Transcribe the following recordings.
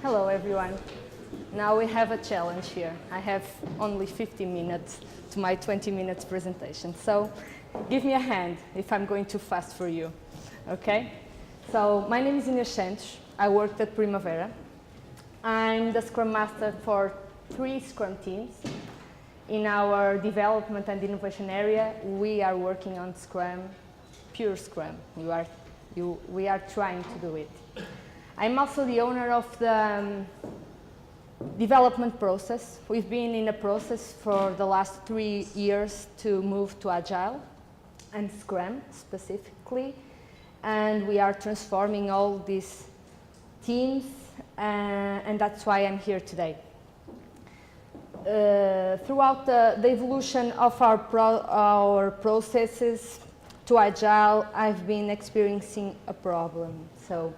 Hello, everyone. Now we have a challenge here. I have only 50 minutes to my 20 minutes presentation. So give me a hand if I'm going too fast for you, okay? So my name is Inês Santos. I worked at Primavera. I'm the Scrum Master for 3 Scrum teams. In our development and innovation area, we are working on Scrum, pure Scrum. We are trying to do it. I'm also the owner of the development process. We've been in a process for the last 3 years to move to Agile and Scrum specifically, and we are transforming all these teams, and that's why I'm here today. Throughout the evolution of our processes to Agile, I've been experiencing a problem. So,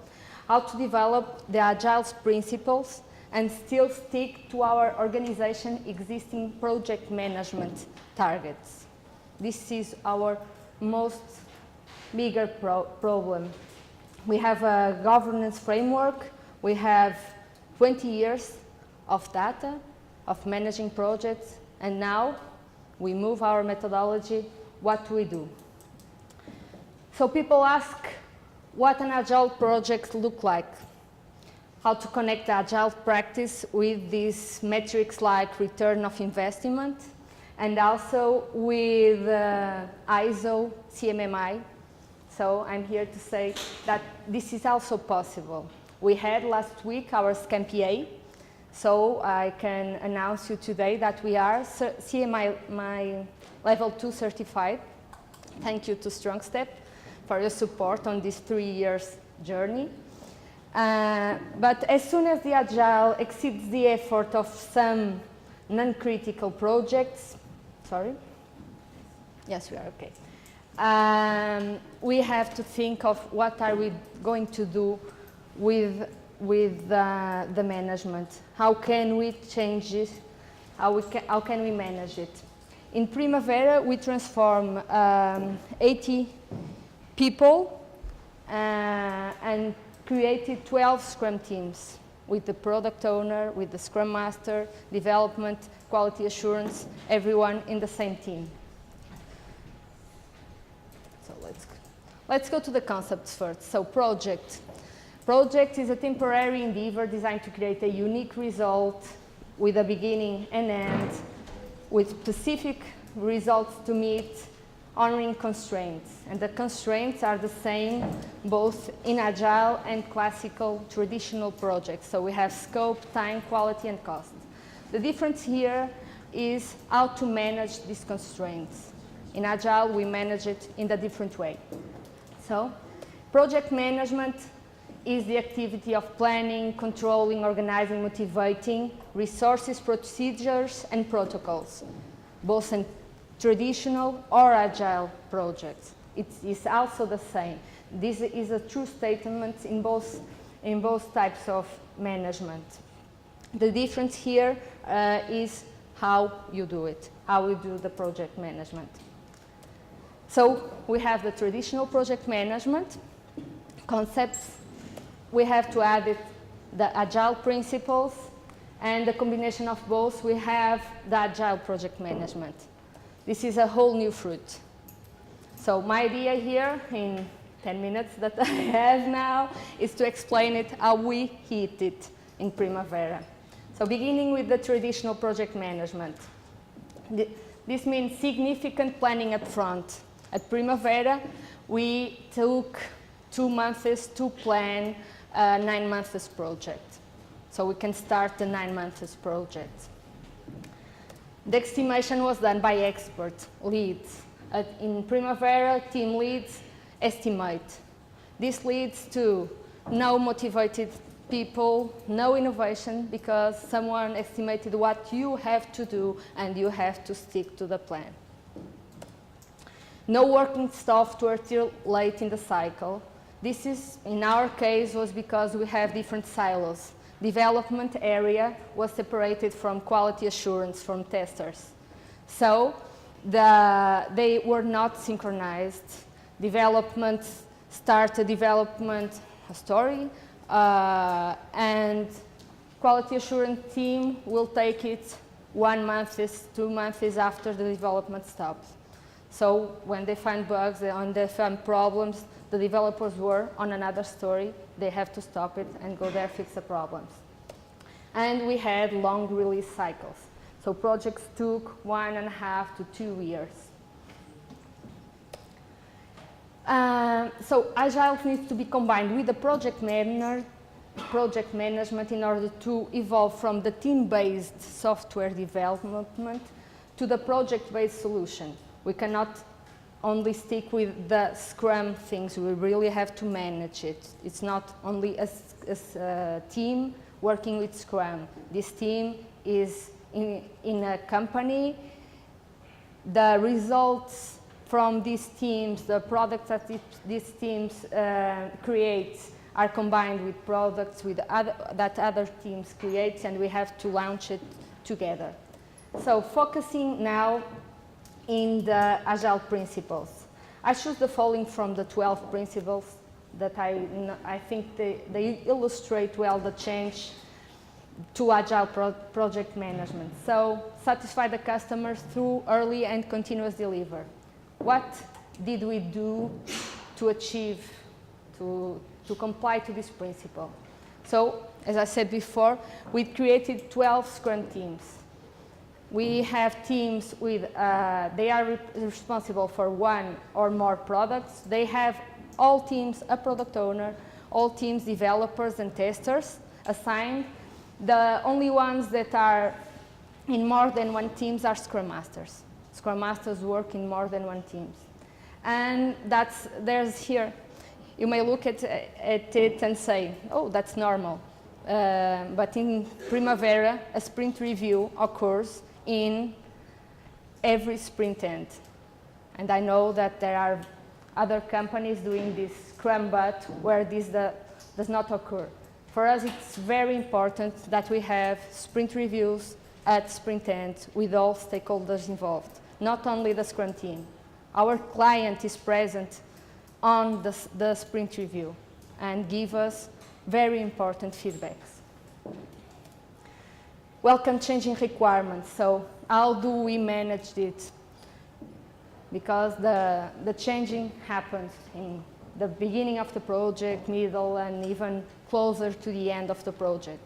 how to develop the Agile Principles and still stick to our organization existing project management targets. This is our most bigger problem. We have a governance framework. We have 20 years of data, of managing projects, and now we move our methodology. What do we do? So people ask what an Agile project looks like, how to connect the Agile practice with these metrics like return of investment, and also with ISO, CMMI. So I'm here to say that this is also possible. We had last week our SCAMPA, so I can announce you today that we are CMI level 2 certified. Thank you to StrongStep for your support on this 3 years journey. But as soon as the Agile exceeds the effort of some non-critical projects, yes, we are okay. We have to think of what are we going to do with the management. How can we change it? How can we manage it? In Primavera, we transform 80 people and created 12 Scrum teams with the product owner, with the Scrum Master, development, quality assurance, everyone in the same team. So let's go to the concepts first. So project. Project is a temporary endeavor designed to create a unique result with a beginning and end, with specific results to meet, honoring constraints. And the constraints are the same both in Agile and classical traditional projects. So we have scope, time, quality, and cost. The difference here is how to manage these constraints. In Agile, we manage it in a different way. So project management is the activity of planning, controlling, organizing, motivating resources, procedures, and protocols, both in traditional or Agile projects. It is also the same. This is a true statement in both types of management. The difference here is how you do it, how you do the project management. So we have the traditional project management concepts. We have to add the Agile Principles, and the combination of both, we have the Agile project management. This is a whole new fruit. So my idea here, in 10 minutes that I have now, is to explain it how we hit it in Primavera. So beginning with the traditional project management. This means significant planning up front. At Primavera, we took 2 months to plan a 9 months project. So we can start the 9 months project. The estimation was done by expert leads. In Primavera, team leads estimate. This leads to no motivated people, no innovation, because someone estimated what you have to do and you have to stick to the plan. No working software till late in the cycle. This is, in our case, was because we have different silos. Development area was separated from quality assurance, from testers. So they were not synchronized. Development start a development story and Quality assurance team will take it 1 month, 2 months after the development stops. So when they find bugs and they find problems, the developers were on another story. They have to stop it and go there, fix the problems. And we had long release cycles. So projects took 1.5 to 2 years. So Agile needs to be combined with the project management in order to evolve from the team-based software development to the project-based solution. We cannot only stick with the Scrum things. We really have to manage it. It's not only a team working with Scrum. This team is in a company. The results from these teams, the products that these teams create, are combined with products that other teams create, and we have to launch it together. So focusing now in the Agile Principles. I choose the following from the 12 principles that I think they illustrate well the change to Agile project management. So satisfy the customers through early and continuous delivery. What did we do to achieve, to comply to this principle? So, as I said before, we created 12 Scrum teams. We have teams with, they are responsible for 1 or more products. They have all teams a product owner, all teams developers and testers assigned. The only ones that are in more than 1 teams are Scrum Masters. Scrum Masters work in more than 1 teams. And there's here, you may look at it and say, oh, that's normal. But in Primavera, a sprint review occurs in every sprint end. And I know that there are other companies doing this Scrum but where this does not occur. For us, it's very important that we have sprint reviews at sprint end with all stakeholders involved, not only the Scrum team. Our client is present on the sprint review and give us very important feedbacks. Welcome changing requirements. So how do we manage it? Because the changing happens in the beginning of the project, middle, and even closer to the end of the project.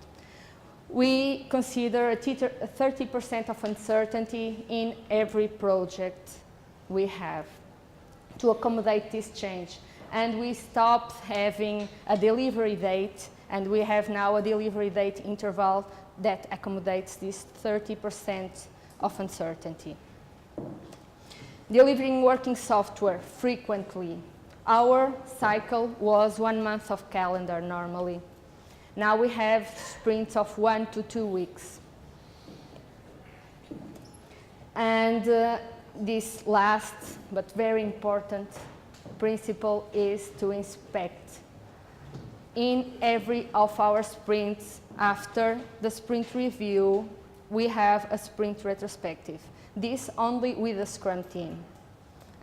We consider a 30% of uncertainty in every project we have to accommodate this change. And we stopped having a delivery date, and we have now a delivery date interval that accommodates this 30% of uncertainty. Delivering working software frequently. Our cycle was 1 month of calendar normally. Now we have sprints of 1 to 2 weeks. And this last but very important principle is to inspect. In every of our sprints, after the sprint review, we have a sprint retrospective. This only with the Scrum team.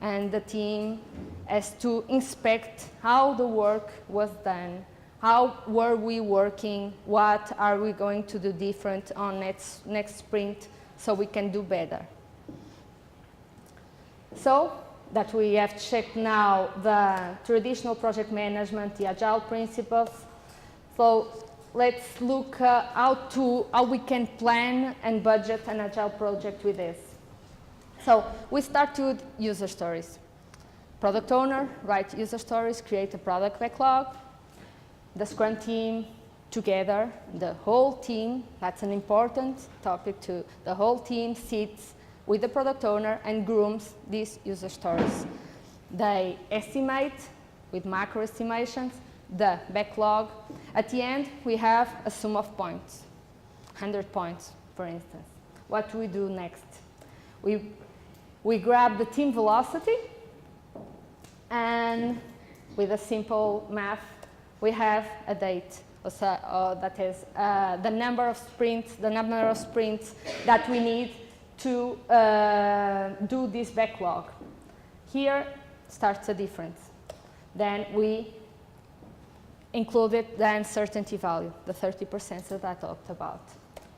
And the team has to inspect how the work was done, how were we working, what are we going to do different on next sprint so we can do better. So that we have checked now the traditional project management, the Agile Principles. So let's look how we can plan and budget an Agile project with this. So we start with user stories. Product owner, write user stories, create a product backlog. The Scrum team together, the whole team, that's an important topic too. The whole team sits with the product owner and grooms these user stories. They estimate with macro estimations the backlog. At the end, we have a sum of points, 100 points, for instance. What do we do next? We grab the team velocity, and with a simple math, we have a date that is the number of sprints that we need to do this backlog. Here starts a difference. Then we included the uncertainty value, the 30% that I talked about.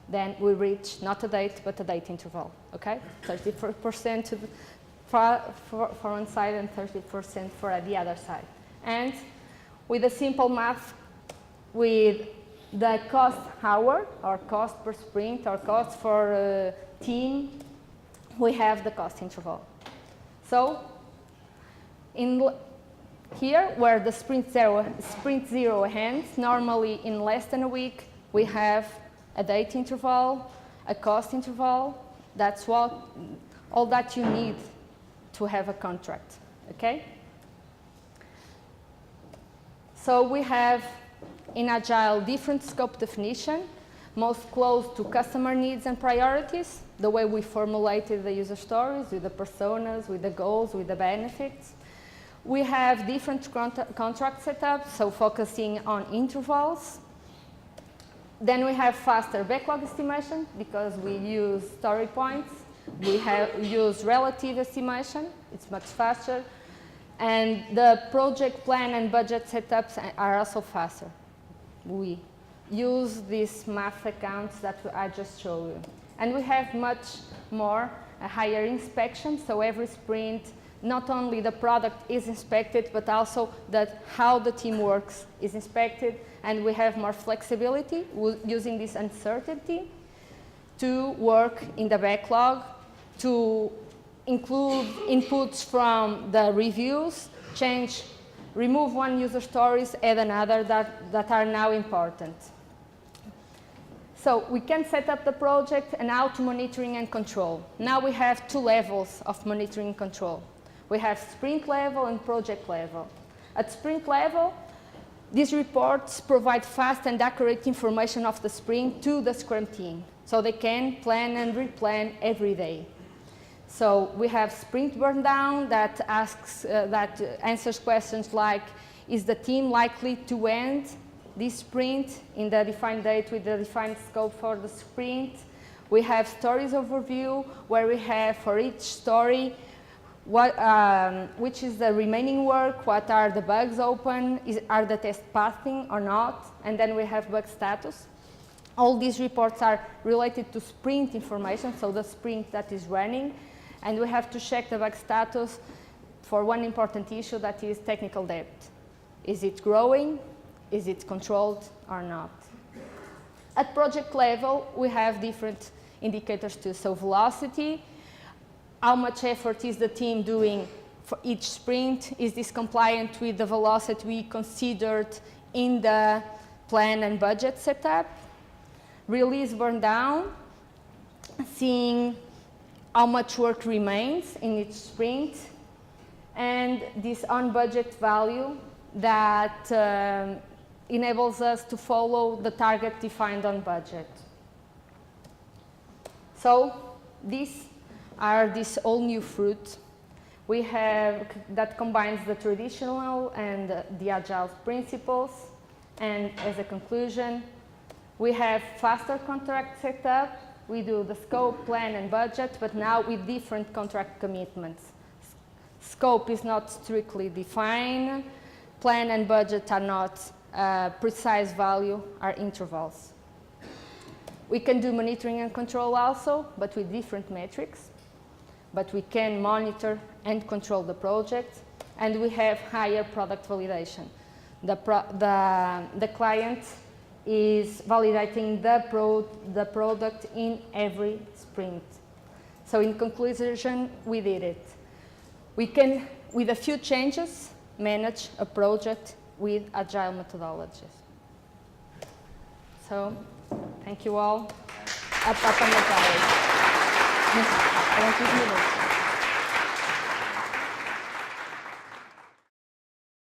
Then we reach not a date, but a date interval, okay? 30% to the, for one side and 30% for the other side. And with a simple math, with the cost hour, or cost per sprint, or cost for team, we have the cost interval. So here, where the sprint zero ends, normally in less than a week, we have a date interval, a cost interval. That's all that you need to have a contract, okay? So we have in Agile different scope definition, most close to customer needs and priorities, the way we formulated the user stories, with the personas, with the goals, with the benefits. We have different contract setups, so focusing on intervals. Then we have faster backlog estimation, because we use story points. We use relative estimation, it's much faster. And the project plan and budget setups are also faster. We use these math accounts that I just showed you. And we have much more, a higher inspection, so every sprint, not only the product is inspected, but also that how the team works is inspected, and we have more flexibility using this uncertainty to work in the backlog, to include inputs from the reviews, change, remove one user stories, add another that are now important. So we can set up the project and how to monitoring and control. Now we have two levels of monitoring and control. We have sprint level and project level. At sprint level, these reports provide fast and accurate information of the sprint to the Scrum team, so they can plan and replan every day. So we have sprint burn down that answers questions like, is the team likely to end this sprint in the defined date with the defined scope for the sprint? We have stories overview, where we have for each story which is the remaining work, what are the bugs open, are the tests passing or not, and then we have bug status. All these reports are related to sprint information, so the sprint that is running, and we have to check the bug status for one important issue, that is technical debt. Is it growing? Is it controlled or not? At project level, we have different indicators too, so velocity, how much effort is the team doing for each sprint? Is this compliant with the velocity we considered in the plan and budget setup? Release burn down, seeing how much work remains in each sprint, and this on budget value that enables us to follow the target defined on budget. So these are this all new fruit we have that combines the traditional and the Agile principles. And as a conclusion, we have faster contract setup. We do the scope, plan, and budget, but now with different contract commitments. Scope is not strictly defined. Plan and budget are not precise value, are intervals. We can do monitoring and control also, but with different metrics. But we can monitor and control the project, and we have higher product validation. The client is validating the product in every sprint. So in conclusion, we did it. We can, with a few changes, manage a project with Agile methodologies. So, thank you all. Up on the gallery. 20 minutes.